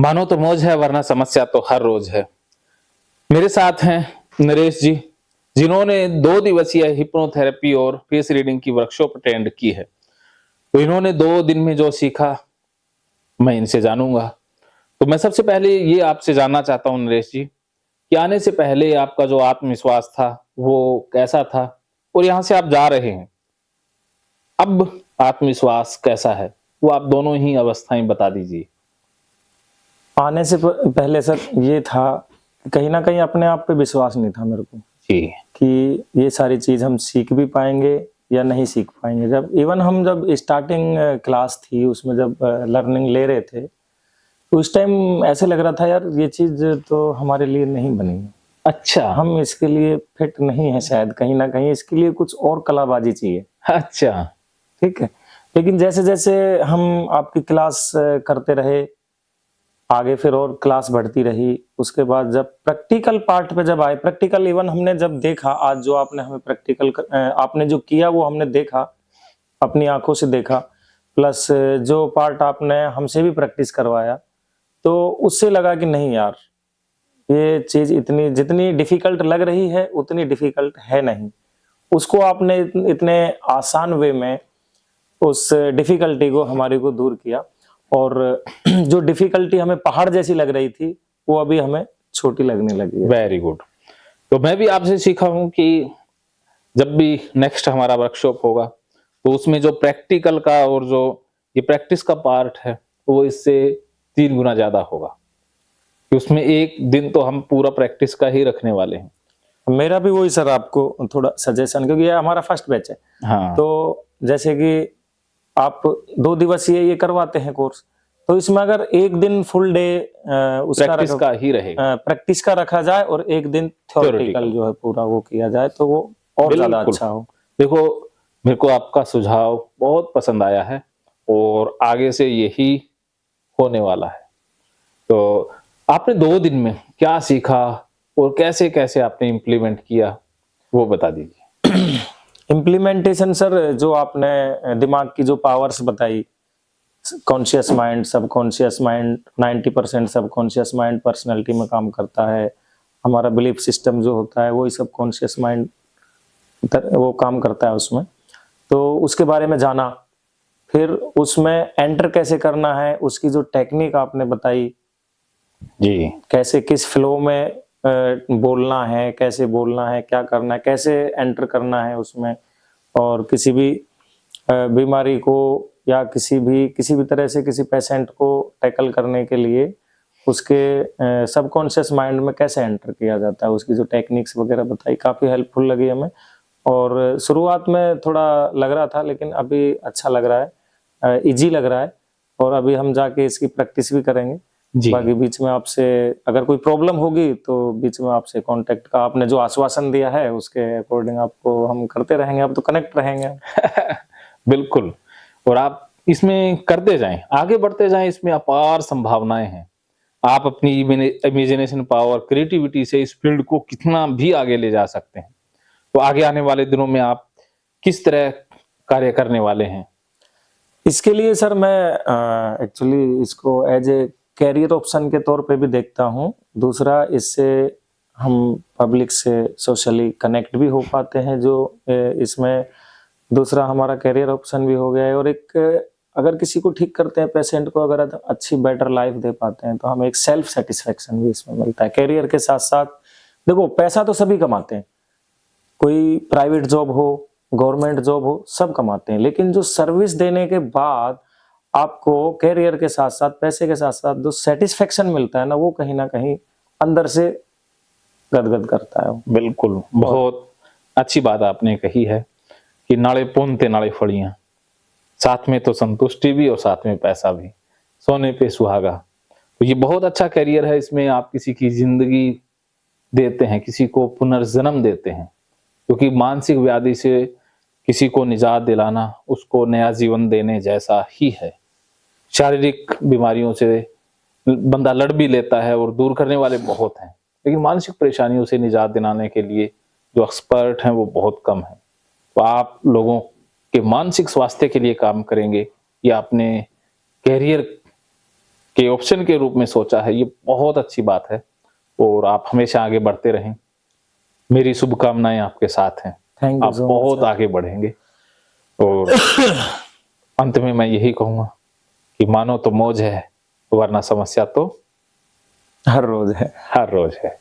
मानो तो मौज है वरना समस्या तो हर रोज है। मेरे साथ हैं नरेश जी, जिन्होंने 2 दिवसीय हिप्नोथेरेपी और फेस रीडिंग की वर्कशॉप अटेंड की है। तो इन्होंने 2 दिन में जो सीखा मैं इनसे जानूंगा। तो मैं सबसे पहले ये आपसे जानना चाहता हूँ नरेश जी, कि आने से पहले आपका जो आत्मविश्वास था वो कैसा था? और यहाँ से आप जा रहे हैं, अब आत्मविश्वास कैसा है? वो आप दोनों ही अवस्थाएं बता दीजिए। आने से पहले सर ये था, कहीं न कहीं अपने आप पे विश्वास नहीं था मेरे को जी। कि ये सारी चीज़ हम सीख भी पाएँगे या नहीं सीख पाएँगे। जब स्टार्टिंग क्लास थी उसमें जब लर्निंग ले रहे थे, तो उस टाइम ऐसे लग रहा था यार ये चीज़ तो हमारे लिए नहीं बनी है। अच्छा। हम इसके लिए फिट नहीं है शायद, कहीं न कहीं इसके लिए कुछ और कलाबाज़ी चाहिए। अच्छा। ठीक है? लेकिन जैसे-जैसे हम आपकी क्लास करते रहे, आगे फिर और क्लास बढ़ती रही। उसके बाद जब प्रैक्टिकल पार्ट पे जब आए, प्रैक्टिकल इवन हमने जब देखा, आज जो आपने हमें आपने जो किया वो हमने देखा, अपनी आँखों से देखा, प्लस जो पार्ट आपने हमसे भी प्रैक्टिस करवाया, तो उससे लगा कि नहीं यार, ये चीज़ इतनी जितनी डिफ़िकल्ट लग रही है, उतनी डिफ़िकल्ट है नहीं। उसको आपने इतने आसान वे में उस डिफ़िकल्टी को हमारे को दूर किया और जो डिफ़िकल्टी हमें पहाड़ जैसी लग रही थी, वो अभी हमें छोटी लगने लगी है। Very good. तो मैं भी आपसे सीखा हूँ कि जब भी नेक्स्ट हमारा वर्कशॉप होगा, तो उसमें जो प्रैक्टिकल का और जो ये प्रैक्टिस का पार्ट है, वो इससे 3 गुना ज़्यादा होगा। कि उसमें एक दिन तो हम पूरा प्रैक्टिस का ही रखने वाले हैं। मेरा भी वही सर आपको थोड़ा सजेशन, क्योंकि ये हमारा फर्स्ट बैच है। हाँ। तो जैसे कि आप 2 दिवसीय ये करवाते हैं कोर्स, तो इसमें अगर 1 दिन फुल डे प्रैक्टिस का ही रहेगा। प्रैक्टिस का रखा जाए और 1 दिन थ्योरेटिकल जो है पूरा वो किया जाए, तो वो और ज़्यादा बिल्कुल। अच्छा हो। देखो, मेरे को आपका सुझाव बहुत पसंद आया है और आगे से यही होने वाला है। तो आपने 2 दिन में क्या सीखा और कैसे-कैसे आपने इम्प्लीमेंट किया, वो बता दीजिए? इम्प्लीमेंटेशन सर, जो आपने दिमाग की जो पावर्स बताई, conscious mind, subconscious mind, 90% subconscious mind personality में काम करता है। हमारा बिलीफ सिस्टम जो होता है, वही सबकॉन्शियस माइंड वो काम करता है उसमें। तो उसके बारे में जाना, फिर उसमें एंटर कैसे करना है, उसकी जो टेक्निक आपने बताई, जी। कैसे किस फ्लो में बोलना है, कैसे बोलना है, क्या करना है, कैसे एंटर करना है उसमें, और किसी भी बीमारी को या किसी भी तरह से किसी पेशेंट को टैकल करने के लिए उसके सबकॉन्शियस माइंड में कैसे एंटर किया जाता है, उसकी जो टेक्निक्स वगैरह बताई, काफ़ी हेल्पफुल लगी हमें। और शुरुआत में थोड़ा लग रहा था, लेकिन अभी अच्छा लग रहा है, ईज़ी लग रहा है, और अभी हम जाके इसकी प्रैक्टिस भी करेंगे। जी। बाकी बीच में आपसे अगर कोई प्रॉब्लम होगी तो बीच में आपसे कॉन्टैक्ट का आपने जो आश्वासन दिया है उसके अकॉर्डिंग आपको हम करते रहेंगे, अब तो कनेक्ट रहेंगे। बिल्कुल। और आप इसमें करते जाएँ, आगे बढ़ते जाएँ, इसमें अपार संभावनाएँ हैं। आप अपनी इमेजिनेशन पावर, क्रिएटिविटी से इस फील्ड को कितना भी आगे ले जा सकते हैं। तो आगे आने वाले दिनों में आप किस तरह कार्य करने वाले हैं? इसके लिए सर मैं एक्चुअली इसको एज़ ए करियर ऑप्शन के तौर पे भी देखता हूँ। दूसरा, इससे हम पब्लिक से सोशली कनेक्ट भी हो पाते हैं, जो इसमें दूसरा हमारा करियर ऑप्शन भी हो गया है, और एक अगर किसी को ठीक करते हैं, पेशेंट को अगर अच्छी बेटर लाइफ दे पाते हैं, तो हमें एक सेल्फ सैटिस्फैक्शन भी इसमें मिलता है। करियर के साथ-साथ देखो, पैसा तो सभी कमाते हैं, कोई प्राइवेट जॉब हो, गवर्नमेंट जॉब हो, सब कमाते हैं, लेकिन जो सर्विस देने के बाद आपको करियर के साथ-साथ, पैसे के साथ-साथ जो सैटिस्फैक्शन मिलता है ना, वो कहीं न कहीं अंदर से गदगद करता है वो। बिल्कुल, बहुत अच्छी बात आपने कही है कि नाले पूनते नाले फड़ियाँ। साथ में तो संतुष्टि भी और साथ में पैसा भी। सोने पे सुहागा। तो ये बहुत अच्छा करियर है, इसमें आप किसी की ज़िंदगी देते हैं, किसी को पुनर्जन्म देते हैं। क्योंकि मानसिक व्याधि से किसी को निजात दिलाना, उसको नया जीवन देने जैसा ही है। शारीरिक बीमारियों से बंदा लड़ भी लेता है और दूर करने वाले बहुत हैं, लेकिन मानसिक परेशानियों से निजात दिलाने के लिए जो एक्सपर्ट हैं वो बहुत कम हैं। तो आप लोगों के मानसिक स्वास्थ्य के लिए काम करेंगे या अपने करियर के ऑप्शन के रूप में सोचा है, ये बहुत अच्छी बात है और आप हमेशा आगे बढ़ते रहें। मेरी शुभकामनाएं आपके साथ हैं। थैंक यू आप सो मच बहुत आगे बढ़ेंगे और अंत में मैं यही कहूँगा कि मानो तो मौज है, वरना समस्या तो हर रोज है। हर रोज है।